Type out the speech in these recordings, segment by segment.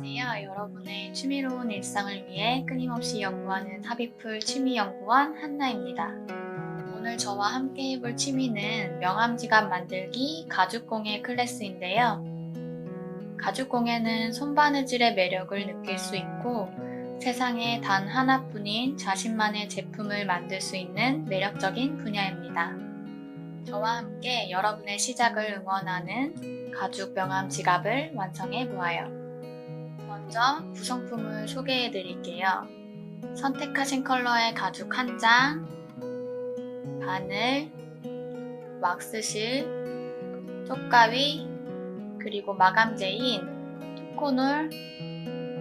안녕하세요. 여러분의 취미로운 일상을 위해 끊임없이 연구하는 하비풀 취미연구원 한나입니다. 오늘 저와 함께 해볼 취미는 명함지갑 만들기 가죽공예 클래스인데요. 가죽공예는 손바느질의 매력을 느낄 수 있고 세상에 단 하나뿐인 자신만의 제품을 만들 수 있는 매력적인 분야입니다. 저와 함께 여러분의 시작을 응원하는 가죽 명함 지갑을 완성해 보아요. 먼저 구성품을 소개해 드릴게요. 선택하신 컬러의 가죽 한 장, 바늘, 왁스실, 쪽가위, 그리고 마감재인 토코놀,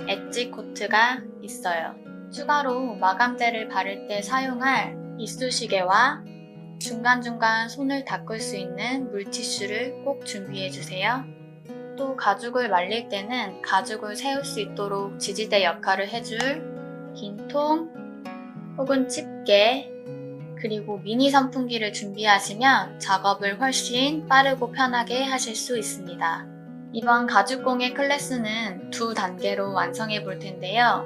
엣지 코트가 있어요. 추가로 마감재를 바를 때 사용할 이쑤시개와 중간중간 손을 닦을 수 있는 물티슈를 꼭 준비해 주세요. 또 가죽을 말릴 때는 가죽을 세울 수 있도록 지지대 역할을 해줄 긴 통 혹은 집게 그리고 미니 선풍기를 준비하시면 작업을 훨씬 빠르고 편하게 하실 수 있습니다. 이번 가죽공예 클래스는 두 단계로 완성해 볼 텐데요.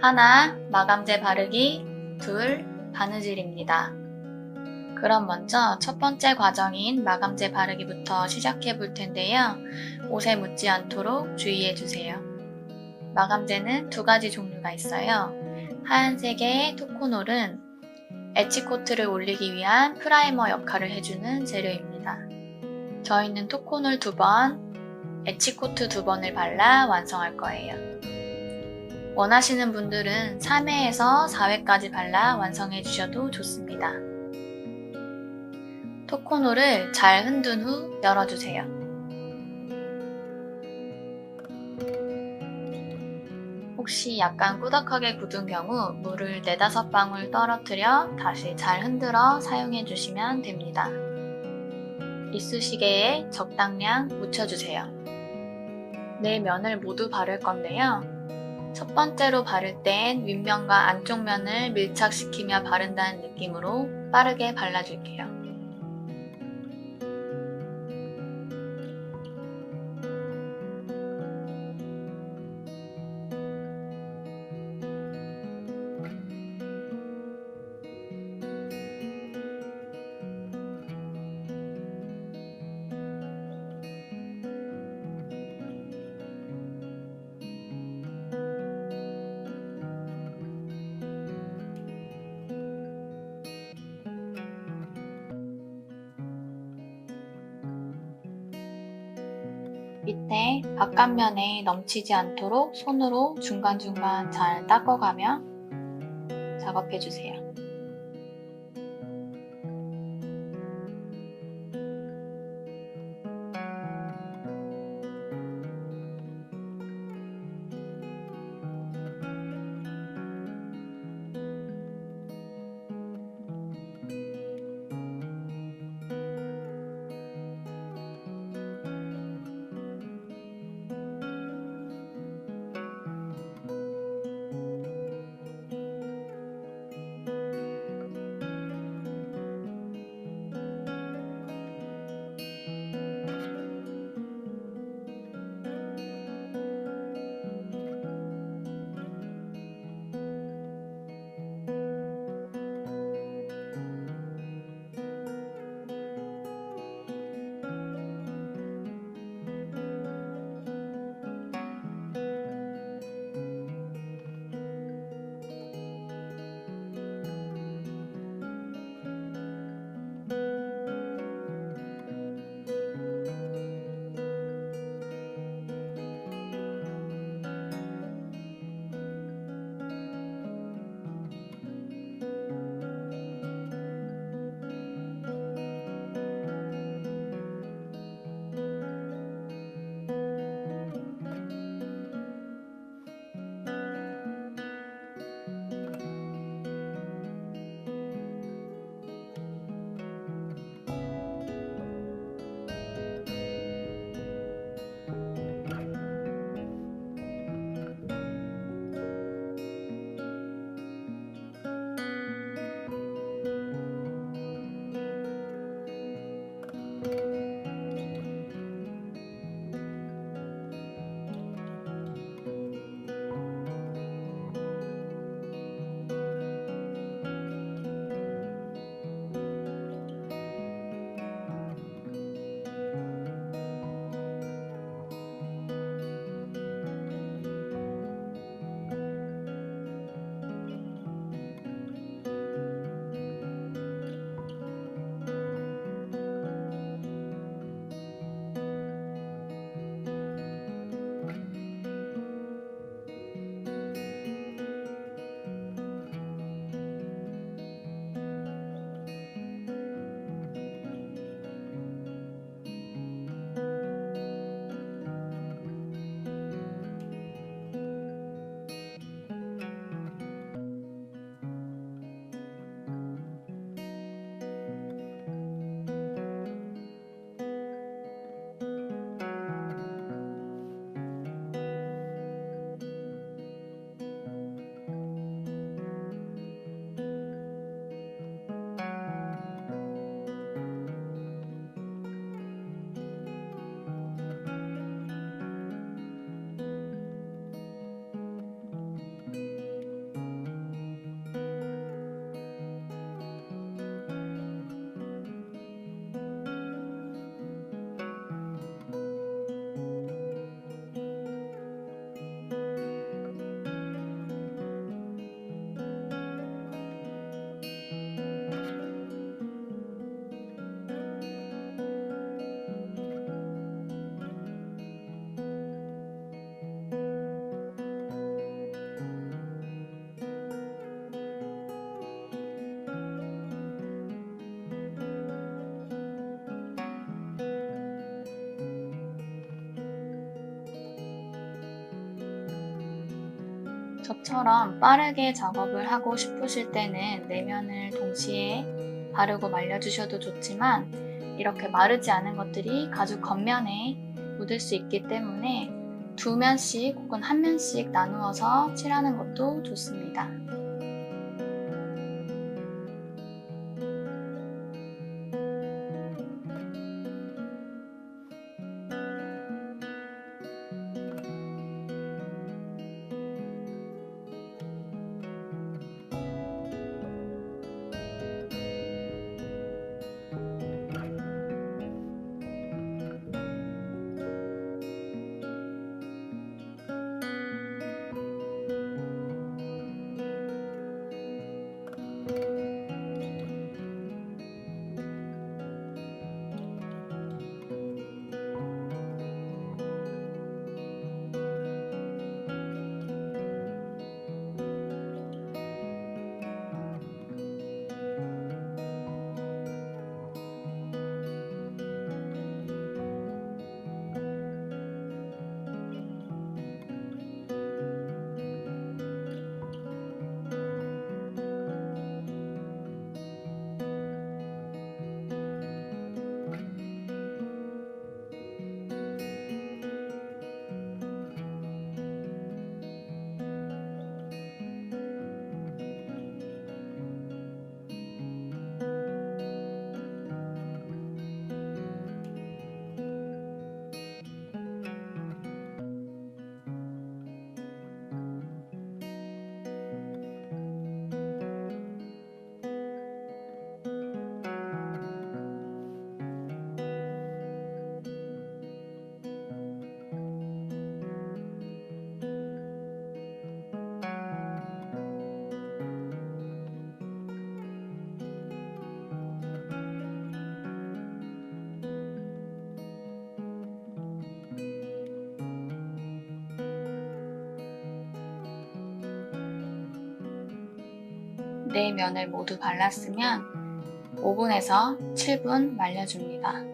하나, 마감재 바르기, 둘, 바느질입니다. 그럼 먼저 첫 번째 과정인 마감재 바르기부터 시작해 볼 텐데요. 옷에 묻지 않도록 주의해 주세요. 마감재는 두 가지 종류가 있어요. 하얀색의 토코놀은 엣지코트를 올리기 위한 프라이머 역할을 해주는 재료입니다. 저희는 토코놀 2번, 엣지코트 2번을 발라 완성할 거예요. 원하시는 분들은 3회에서 4회까지 발라 완성해 주셔도 좋습니다. 토코놀을 잘 흔든 후 열어주세요. 혹시 약간 꾸덕하게 굳은 경우 물을 4-5방울 떨어뜨려 다시 잘 흔들어 사용해 주시면 됩니다. 이쑤시개에 적당량 묻혀주세요. 네 면을 모두 바를 건데요. 첫 번째로 바를 땐 윗면과 안쪽 면을 밀착시키며 바른다는 느낌으로 빠르게 발라줄게요. 밑에 바깥면에 넘치지 않도록 손으로 중간중간 잘 닦아가며 작업해주세요. 저처럼 빠르게 작업을 하고 싶으실 때는 내면을 동시에 바르고 말려주셔도 좋지만 이렇게 마르지 않은 것들이 가죽 겉면에 묻을 수 있기 때문에 두 면씩 혹은 한 면씩 나누어서 칠하는 것도 좋습니다. 네 면을 모두 발랐으면 오븐에서 7분 말려줍니다.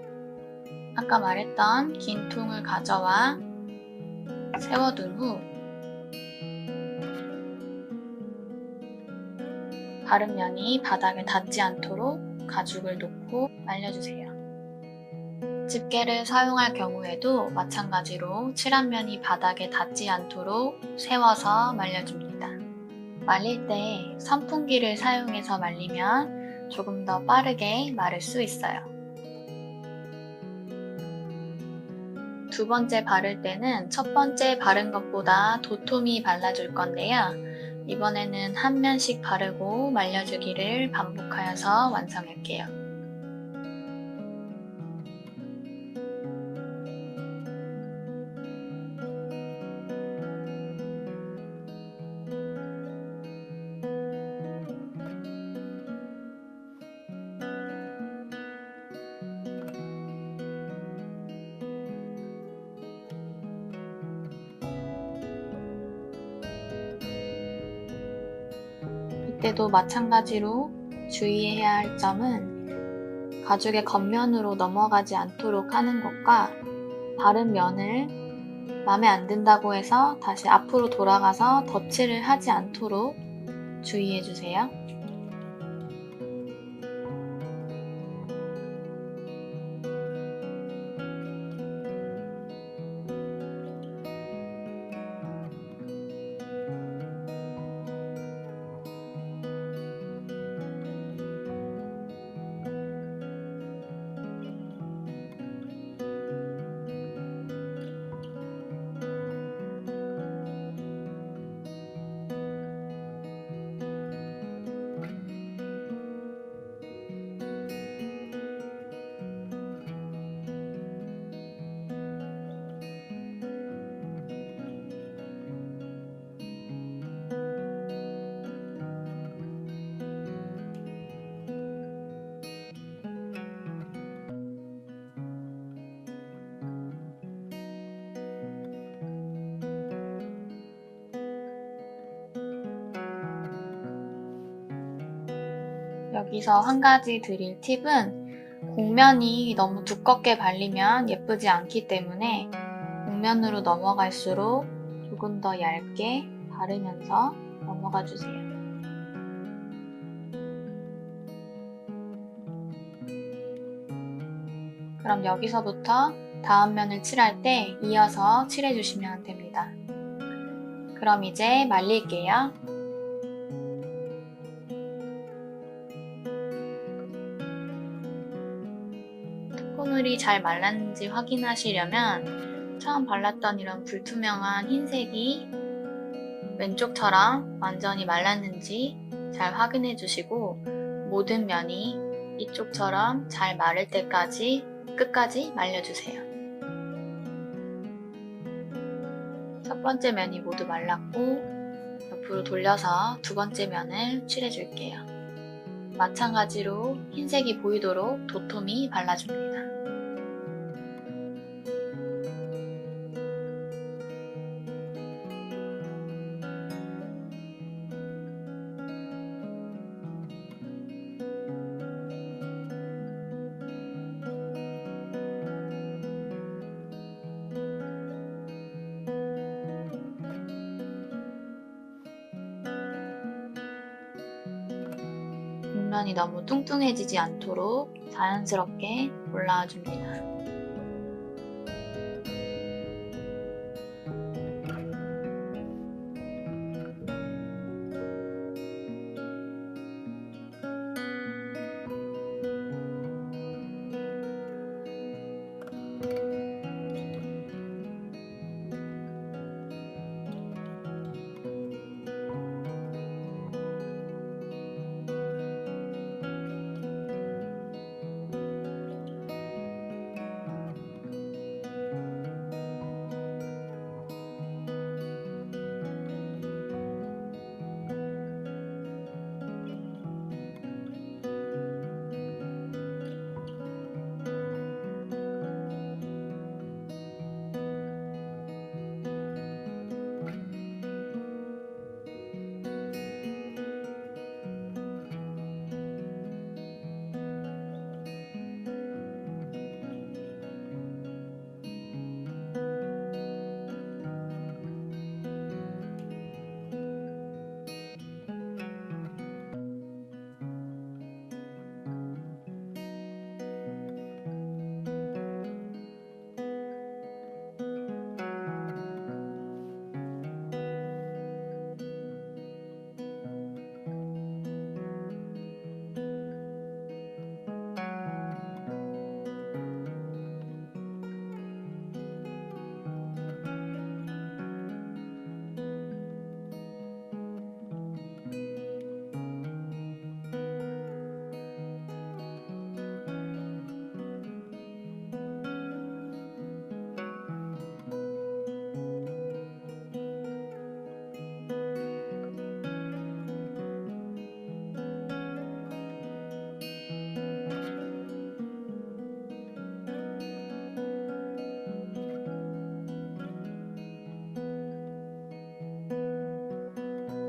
아까 말했던 긴 통을 가져와 세워둔 후 바른 면이 바닥에 닿지 않도록 가죽을 놓고 말려주세요. 집게를 사용할 경우에도 마찬가지로 칠한 면이 바닥에 닿지 않도록 세워서 말려줍니다. 말릴 때 선풍기를 사용해서 말리면 조금 더 빠르게 마를 수 있어요. 두 번째 바를 때는 첫 번째 바른 것보다 도톰이 발라줄 건데요. 이번에는 한 면씩 바르고 말려주기를 반복하여서 완성할게요. 이때도 마찬가지로 주의해야 할 점은 가죽의 겉면으로 넘어가지 않도록 하는 것과 바른 면을 마음에 안 든다고 해서 다시 앞으로 돌아가서 덧칠을 하지 않도록 주의해 주세요. 여기서 한 가지 드릴 팁은 곡면이 너무 두껍게 발리면 예쁘지 않기 때문에 곡면으로 넘어갈수록 조금 더 얇게 바르면서 넘어가 주세요. 그럼 여기서부터 다음 면을 칠할 때 이어서 칠해주시면 됩니다. 그럼 이제 말릴게요. 토코놀이 잘 말랐는지 확인하시려면 처음 발랐던 이런 불투명한 흰색이 왼쪽처럼 완전히 말랐는지 잘 확인해 주시고 모든 면이 이쪽처럼 잘 마를 때까지 끝까지 말려주세요. 첫 번째 면이 모두 말랐고 옆으로 돌려서 두 번째 면을 칠해줄게요. 마찬가지로 흰색이 보이도록 도톰히 발라줍니다. 윗면이 너무 뚱뚱해지지 않도록 자연스럽게 올라와 줍니다.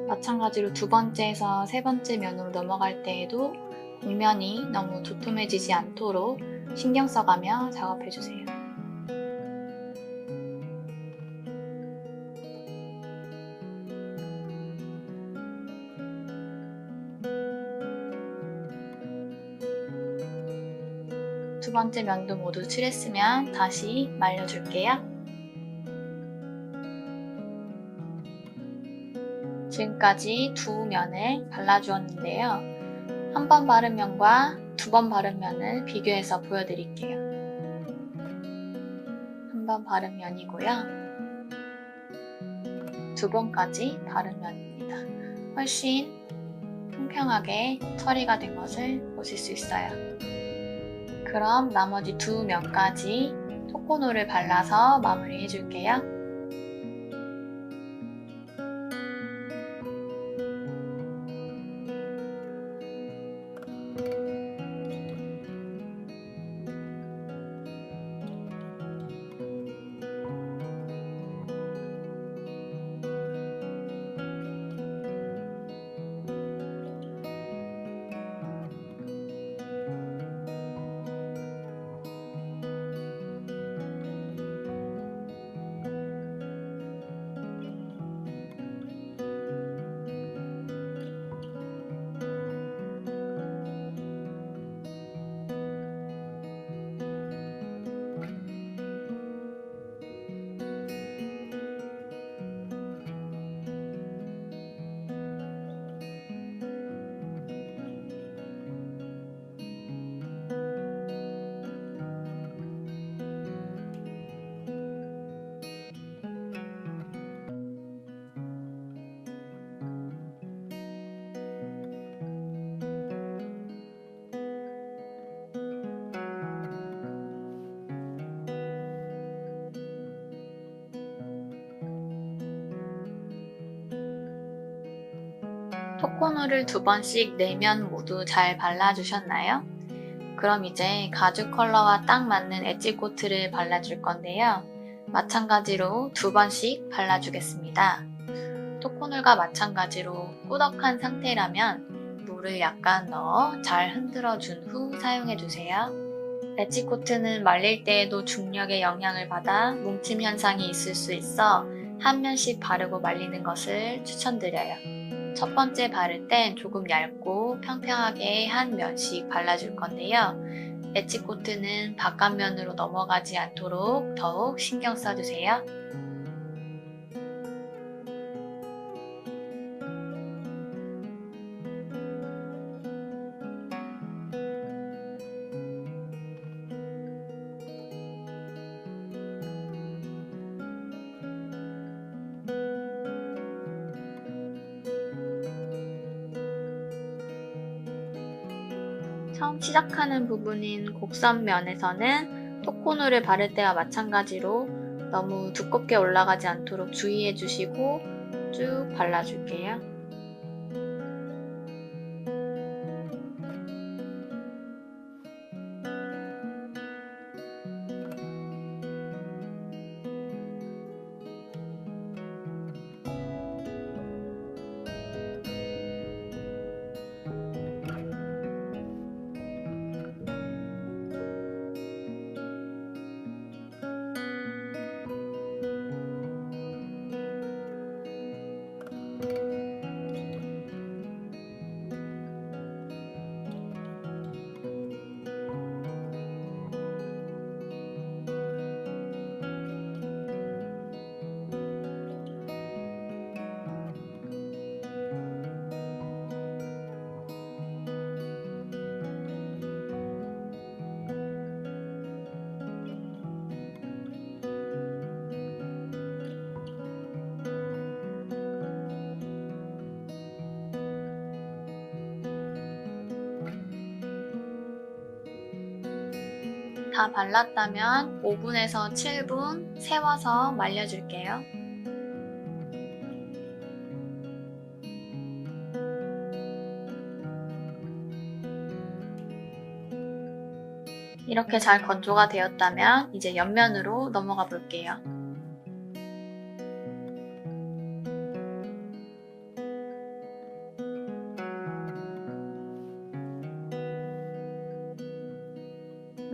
마찬가지로 두 번째에서 세 번째 면으로 넘어갈 때에도 윗면이 너무 도톰해지지 않도록 신경 써가며 작업해주세요. 두 번째 면도 모두 칠했으면 다시 말려줄게요. 지금까지 두 면을 발라주었는데요. 한 번 바른 면과 두 번 바른 면을 비교해서 보여드릴게요. 한 번 바른 면이고요. 두 번까지 바른 면입니다. 훨씬 평평하게 처리가 된 것을 보실 수 있어요. 그럼 나머지 두 면까지 토코놀을 발라서 마무리 해줄게요. 토코노를 2번씩 내면 모두 잘 발라주셨나요? 그럼 이제 가죽 컬러와 딱 맞는 엣지 코트를 발라줄 건데요. 마찬가지로 2번씩 발라주겠습니다. 토코놀과 마찬가지로 꾸덕한 상태라면 물을 약간 넣어 잘 흔들어준 후 사용해주세요. 엣지 코트는 말릴 때에도 중력의 영향을 받아 뭉침 현상이 있을 수 있어 한 면씩 바르고 말리는 것을 추천드려요. 첫 번째 바를 땐 조금 얇고 평평하게 한 면씩 발라줄 건데요. 엣지 코트는 바깥면으로 넘어가지 않도록 더욱 신경 써주세요. 처음 시작하는 부분인 곡선면에서는 토코노를 바를 때와 마찬가지로 너무 두껍게 올라가지 않도록 주의해 주시고 쭉 발라줄게요. 다 발랐다면 5분에서 7분 세워서 말려줄게요. 이렇게 잘 건조가 되었다면 이제 옆면으로 넘어가 볼게요.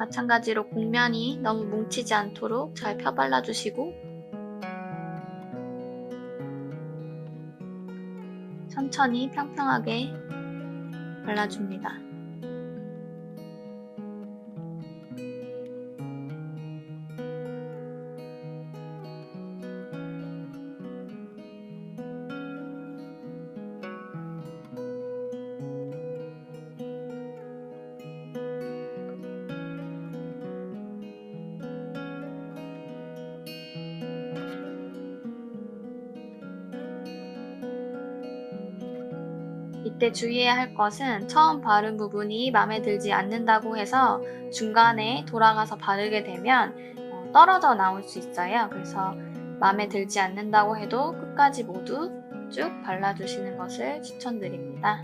마찬가지로 곡면이 너무 뭉치지 않도록 잘 펴발라주시고 천천히 평평하게 발라줍니다. 이때 주의해야 할 것은 처음 바른 부분이 마음에 들지 않는다고 해서 중간에 돌아가서 바르게 되면 떨어져 나올 수 있어요. 그래서 마음에 들지 않는다고 해도 끝까지 모두 쭉 발라주시는 것을 추천드립니다.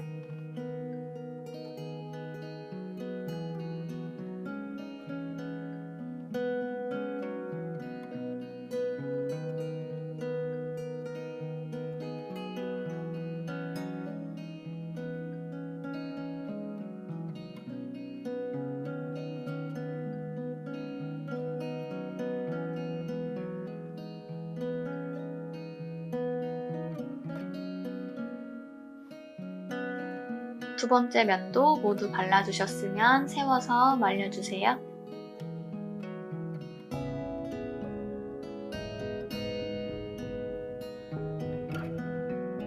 두 번째 면도 모두 발라주셨으면 세워서 말려주세요.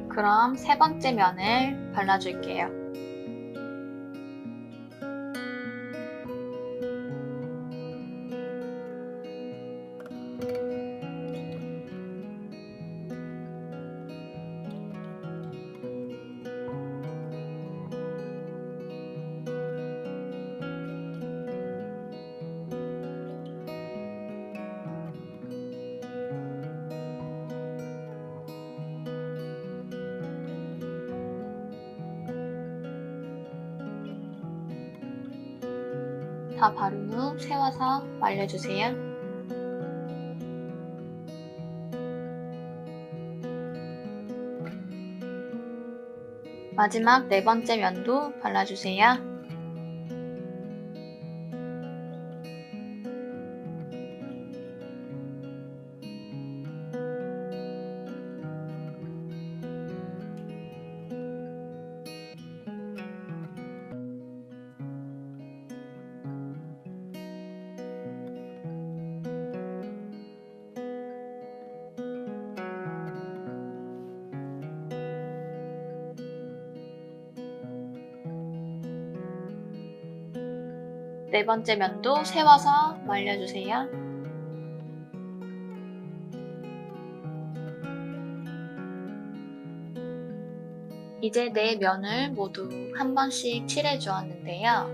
그럼 세 번째 면을 발라줄게요. 다 바른 후 세워서 말려주세요. 마지막 네 번째 면도 발라주세요. 네 번째 면도 세워서 말려주세요. 이제 네 면을 모두 한 번씩 칠해 주었는데요.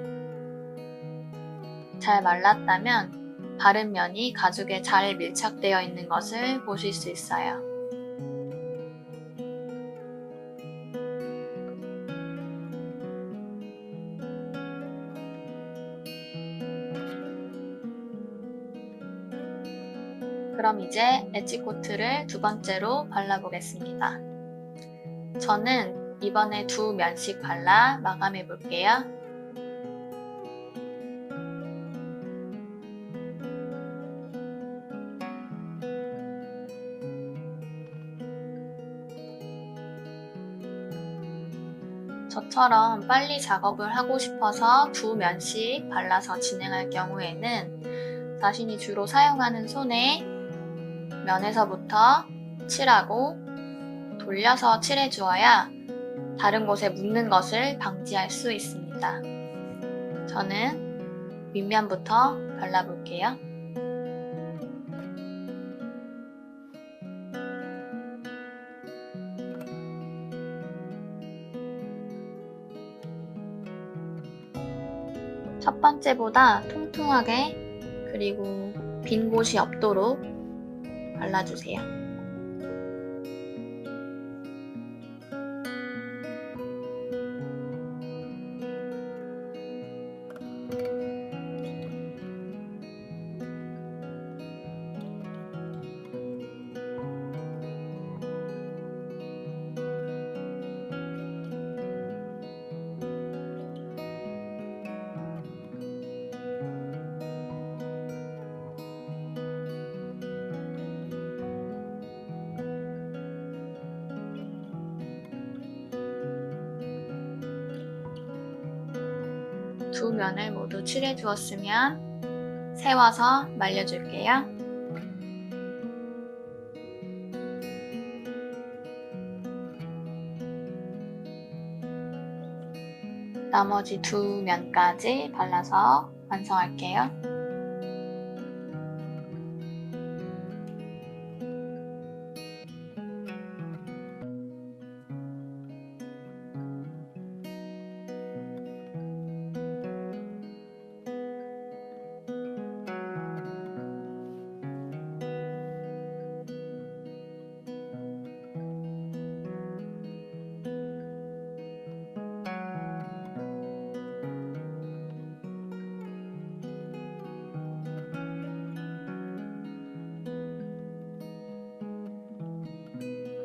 잘 말랐다면 바른 면이 가죽에 잘 밀착되어 있는 것을 보실 수 있어요. 그럼 이제 엣지 코트를 두 번째로 발라보겠습니다. 저는 이번에 두 면씩 발라 마감해 볼게요. 저처럼 빨리 작업을 하고 싶어서 두 면씩 발라서 진행할 경우에는 자신이 주로 사용하는 손에 면에서부터 칠하고 돌려서 칠해 주어야 다른 곳에 묻는 것을 방지할 수 있습니다. 저는 윗면부터 발라볼게요. 첫 번째보다 통통하게 그리고 빈 곳이 없도록 발라주세요. 두 면을 모두 칠해 주었으면 세워서 말려줄게요. 나머지 두 면까지 발라서 완성할게요.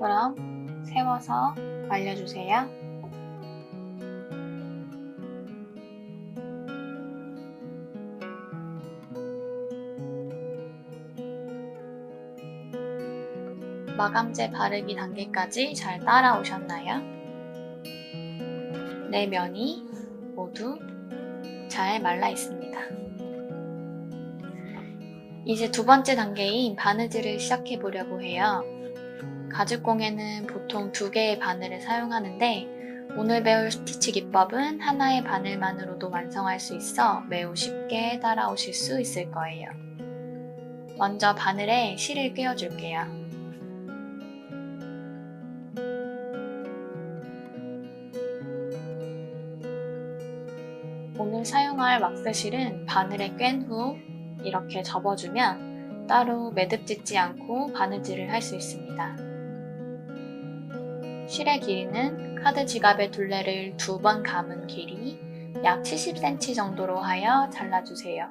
그럼 세워서 말려주세요. 마감제 바르기 단계까지 잘 따라오셨나요? 네 면이 모두 잘 말라 있습니다. 이제 두 번째 단계인 바느질을 시작해 보려고 해요. 가죽공예는 보통 두 개의 바늘을 사용하는데 오늘 배울 스티치 기법은 하나의 바늘만으로도 완성할 수 있어 매우 쉽게 따라오실 수 있을 거예요. 먼저 바늘에 실을 꿰어줄게요. 오늘 사용할 왁스실은 바늘에 꿰 후 이렇게 접어주면 따로 매듭 짓지 않고 바느질을 할 수 있습니다. 실의 길이는 카드 지갑의 둘레를 2번 감은 길이 약 70cm 정도로 하여 잘라주세요.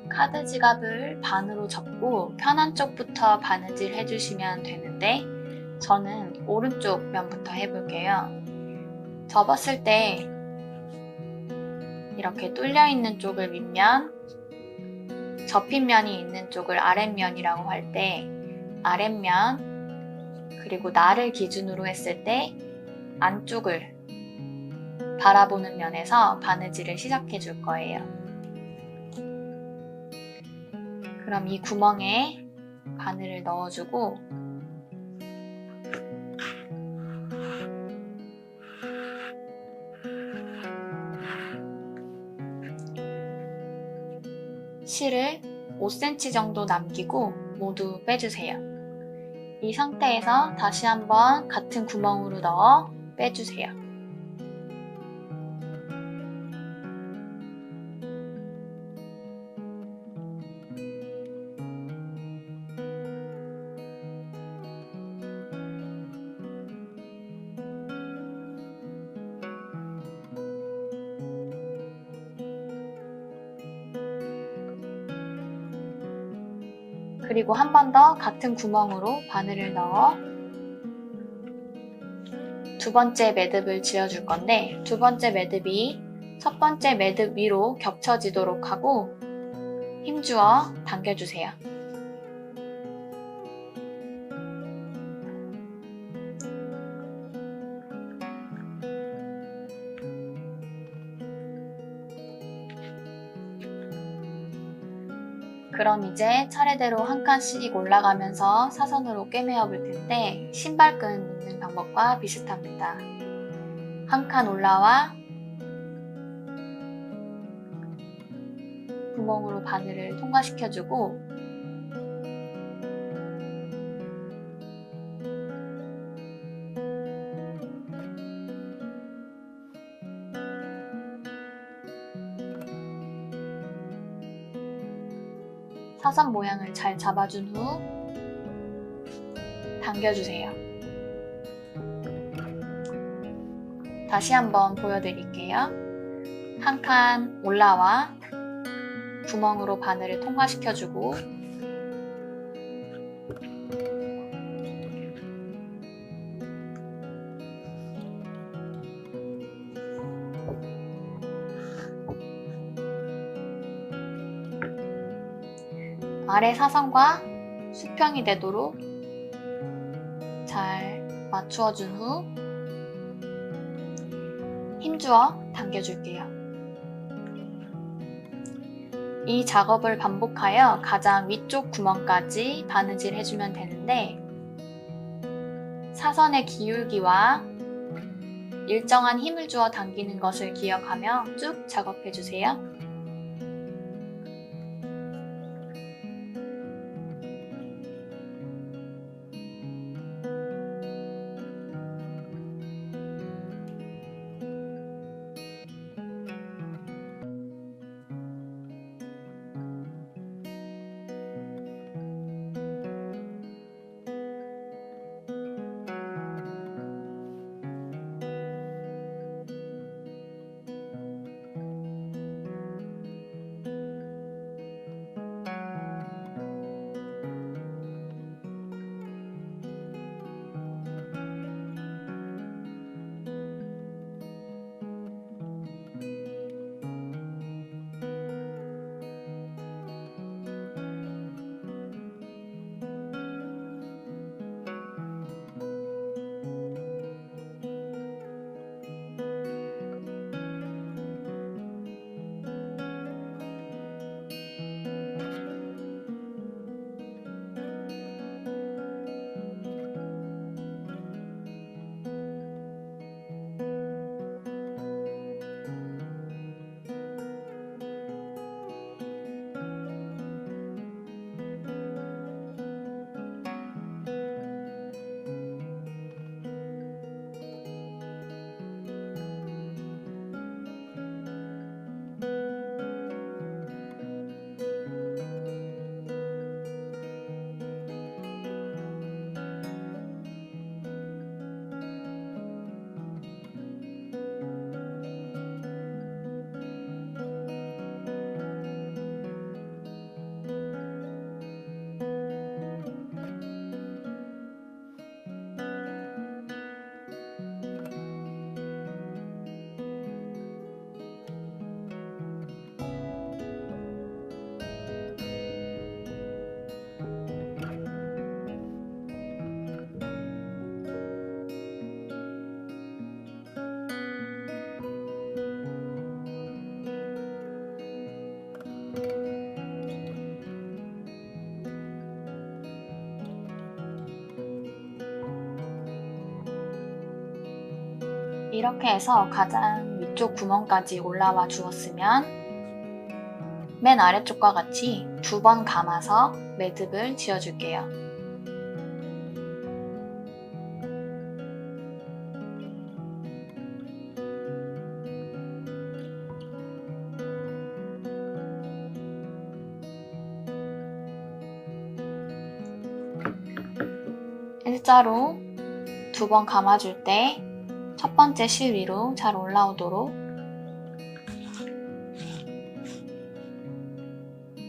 카드 지갑을 반으로 접고 편한 쪽부터 바느질 해주시면 되는데 저는 오른쪽 면부터 해볼게요. 접었을 때 이렇게 뚫려 있는 쪽을 윗면, 접힌 면이 있는 쪽을 아랫면이라고 할 때 아랫면, 그리고 나를 기준으로 했을 때 안쪽을 바라보는 면에서 바느질을 시작해 줄 거예요. 그럼 이 구멍에 바늘을 넣어주고 실을 5cm 정도 남기고 모두 빼주세요. 이 상태에서 다시 한번 같은 구멍으로 넣어 빼주세요. 그리고 한 번 더 같은 구멍으로 바늘을 넣어 두 번째 매듭을 지어줄 건데 두 번째 매듭이 첫 번째 매듭 위로 겹쳐지도록 하고 힘주어 당겨주세요. 그럼 이제 차례대로 한 칸씩 올라가면서 사선으로 꿰매어 볼 텐데 신발끈 묶는 방법과 비슷합니다. 한 칸 올라와 구멍으로 바늘을 통과시켜주고 사선 모양을 잘 잡아준 후 당겨주세요. 다시 한번 보여드릴게요. 한 칸 올라와 구멍으로 바늘을 통과시켜주고 아래 사선과 수평이 되도록 잘 맞추어준 후 힘주어 당겨줄게요. 이 작업을 반복하여 가장 위쪽 구멍까지 바느질 해주면 되는데 사선의 기울기와 일정한 힘을 주어 당기는 것을 기억하며 쭉 작업해주세요. 이렇게 해서 가장 위쪽 구멍까지 올라와 주었으면 맨 아래쪽과 같이 2번 감아서 매듭을 지어줄게요. 일자로 2번 감아줄 때 첫 번째 실 위로 잘 올라오도록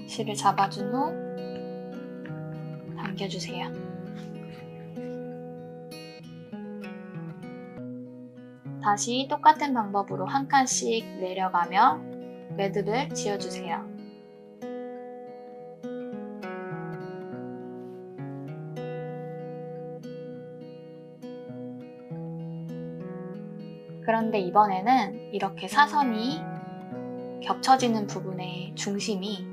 실을 잡아준 후 당겨주세요. 다시 똑같은 방법으로 한 칸씩 내려가며 매듭을 지어주세요. 그런데 이번에는 이렇게 사선이 겹쳐지는 부분의 중심이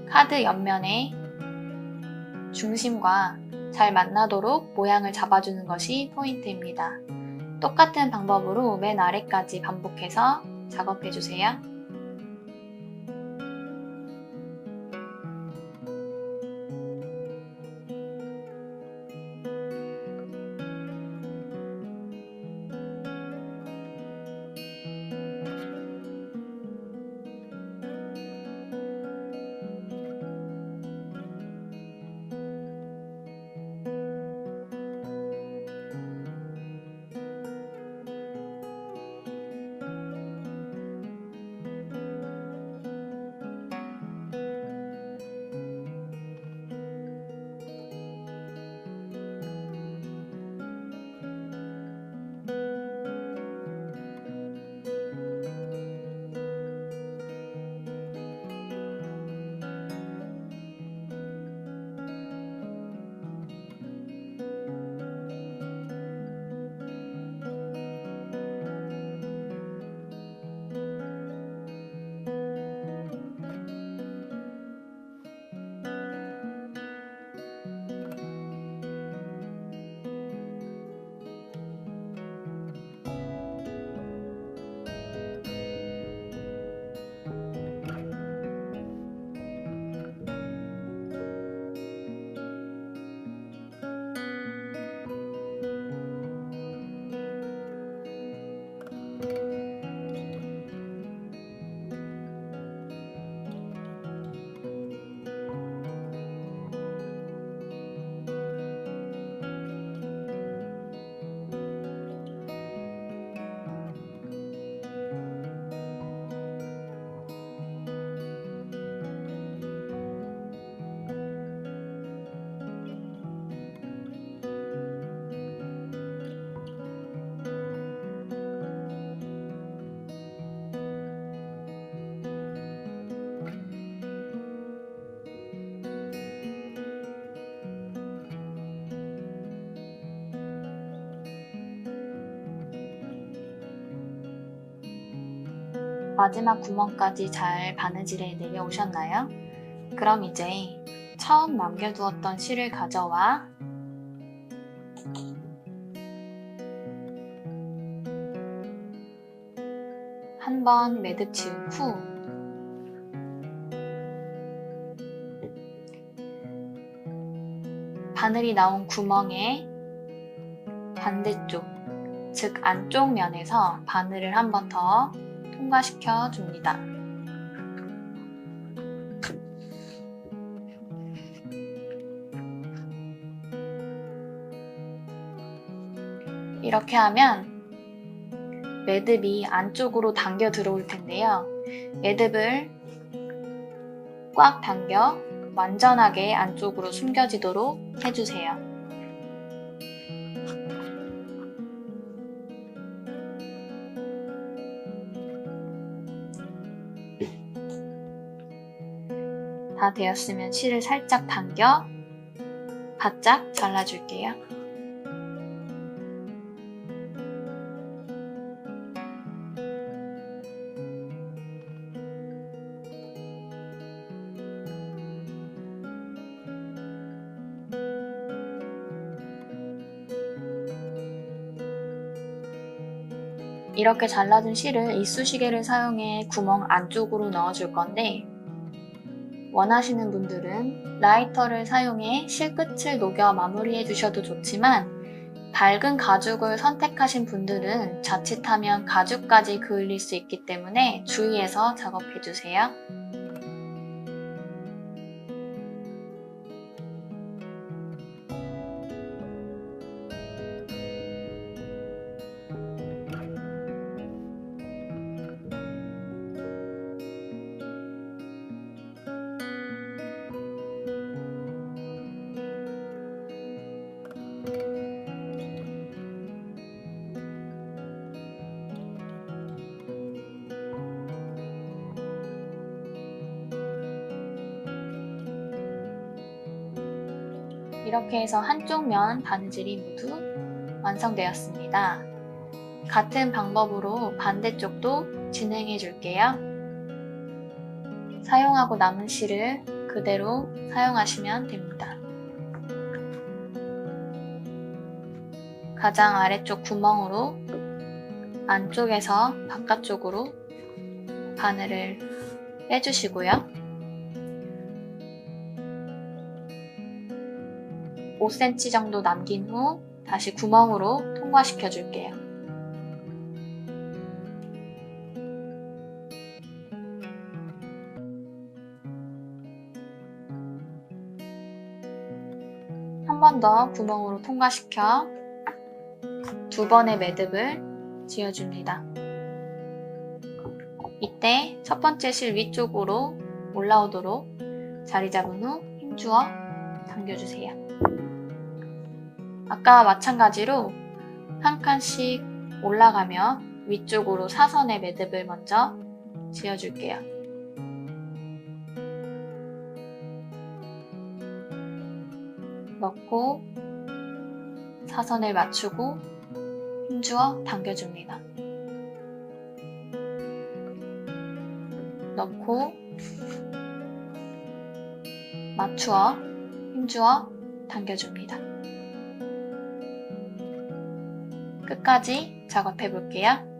카드 옆면의 중심과 잘 만나도록 모양을 잡아주는 것이 포인트입니다. 똑같은 방법으로 맨 아래까지 반복해서 작업해주세요. 마지막 구멍까지 잘 바느질해 내려오셨나요? 그럼 이제 처음 남겨두었던 실을 가져와 한번 매듭 지은 후 바늘이 나온 구멍의 반대쪽, 즉 안쪽 면에서 바늘을 한 번 더 통과시켜 줍니다. 이렇게 하면 매듭이 안쪽으로 당겨 들어올 텐데요. 매듭을 꽉 당겨 완전하게 안쪽으로 숨겨지도록 해주세요. 다 되었으면 실을 살짝 당겨 바짝 잘라줄게요. 이렇게 잘라준 실을 이쑤시개를 사용해 구멍 안쪽으로 넣어줄 건데, 원하시는 분들은 라이터를 사용해 실끝을 녹여 마무리해 주셔도 좋지만, 밝은 가죽을 선택하신 분들은 자칫하면 가죽까지 그을릴 수 있기 때문에 주의해서 작업해 주세요. 이렇게 해서 한쪽 면 바느질이 모두 완성되었습니다. 같은 방법으로 반대쪽도 진행해 줄게요. 사용하고 남은 실을 그대로 사용하시면 됩니다. 가장 아래쪽 구멍으로 안쪽에서 바깥쪽으로 바늘을 빼주시고요. 5cm 정도 남긴 후 다시 구멍으로 통과시켜 줄게요. 한 번 더 구멍으로 통과시켜 2번의 매듭을 지어줍니다. 이때 첫 번째 실 위쪽으로 올라오도록 자리 잡은 후 힘주어 당겨주세요. 아까와 마찬가지로 한 칸씩 올라가며 위쪽으로 사선의 매듭을 먼저 지어줄게요. 넣고 사선을 맞추고 힘주어 당겨줍니다. 넣고 맞추어 힘주어 당겨줍니다. 끝까지 작업해 볼게요.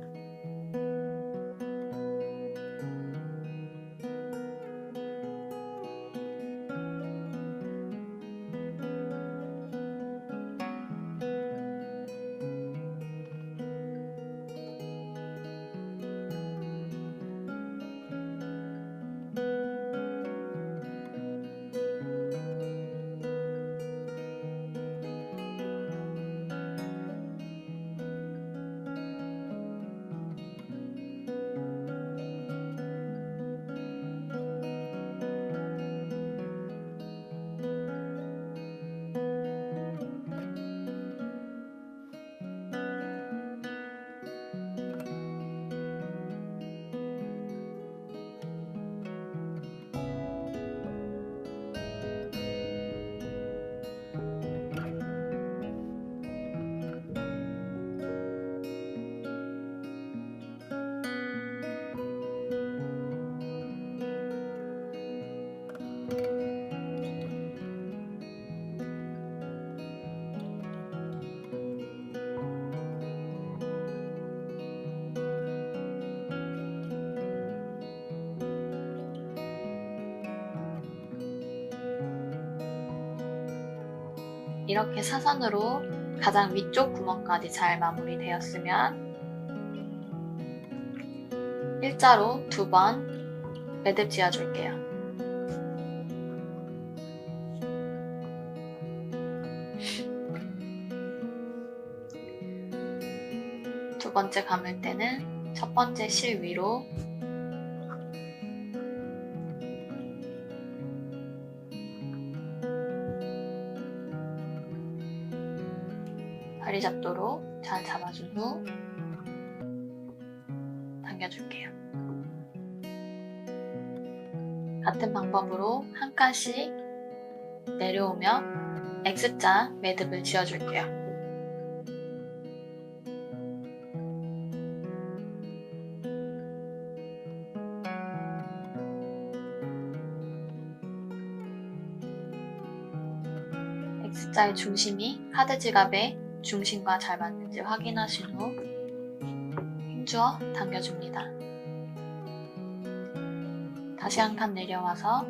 이렇게 사선으로 가장 위쪽 구멍까지 잘 마무리되었으면 일자로 2번 매듭 지어줄게요. 두 번째 감을 때는 첫 번째 실 위로 다리 잡도록 잘 잡아준 후 당겨줄게요. 같은 방법으로 한 칸씩 내려오며 X자 매듭을 지어줄게요. X자의 중심이 카드 지갑의 중심과 잘 맞는지 확인하신 후 힘주어 당겨줍니다. 다시 한 칸 내려와서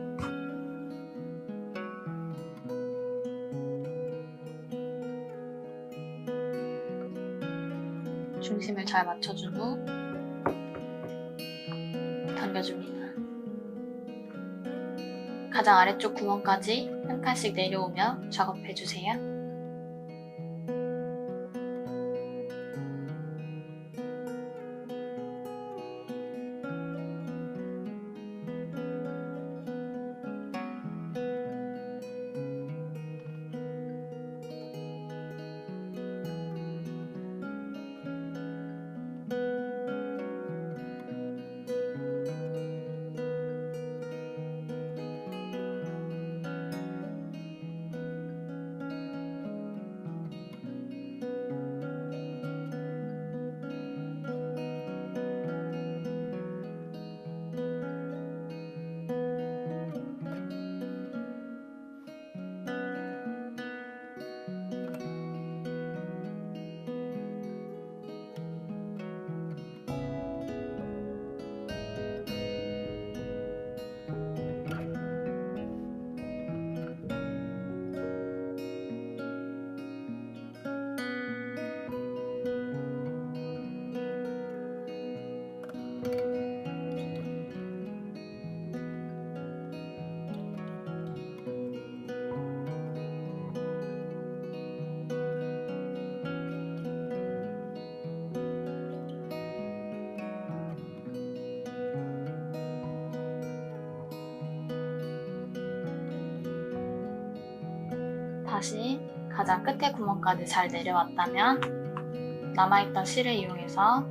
중심을 잘 맞춰준 후 당겨줍니다. 가장 아래쪽 구멍까지 한 칸씩 내려오며 작업해주세요. 다시 가장 끝에 구멍까지 잘 내려왔다면 남아있던 실을 이용해서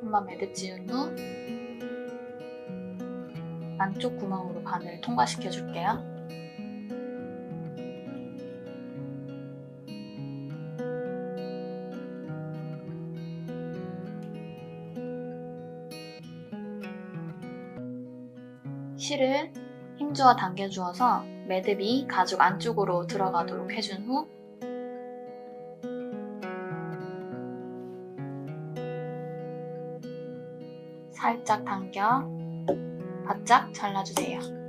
한번 매듭 지은 후 안쪽 구멍으로 바늘을 통과시켜 줄게요. 실을 힘주어 당겨주어서 매듭이 가죽 안쪽으로 들어가도록 해준 후 살짝 당겨 바짝 잘라주세요.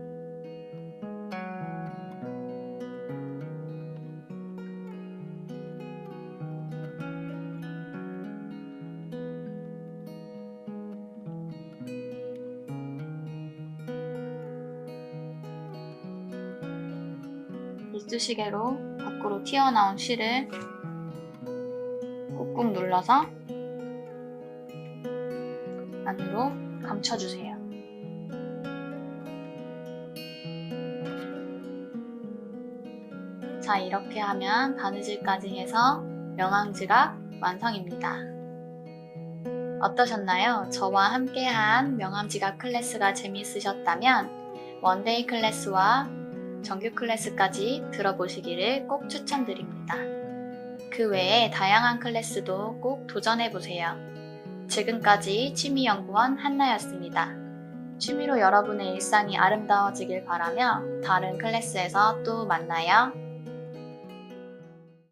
이쑤시개로 밖으로 튀어나온 실을 꾹꾹 눌러서 안으로 감춰주세요. 자, 이렇게 하면 바느질까지 해서 명암지갑 완성입니다. 어떠셨나요? 저와 함께한 명암지갑 클래스가 재미있으셨다면 원데이 클래스와 정규 클래스까지 들어보시기를 꼭 추천드립니다. 그 외에 다양한 클래스도 꼭 도전해보세요. 지금까지 취미연구원 한나였습니다. 취미로 여러분의 일상이 아름다워지길 바라며 다른 클래스에서 또 만나요.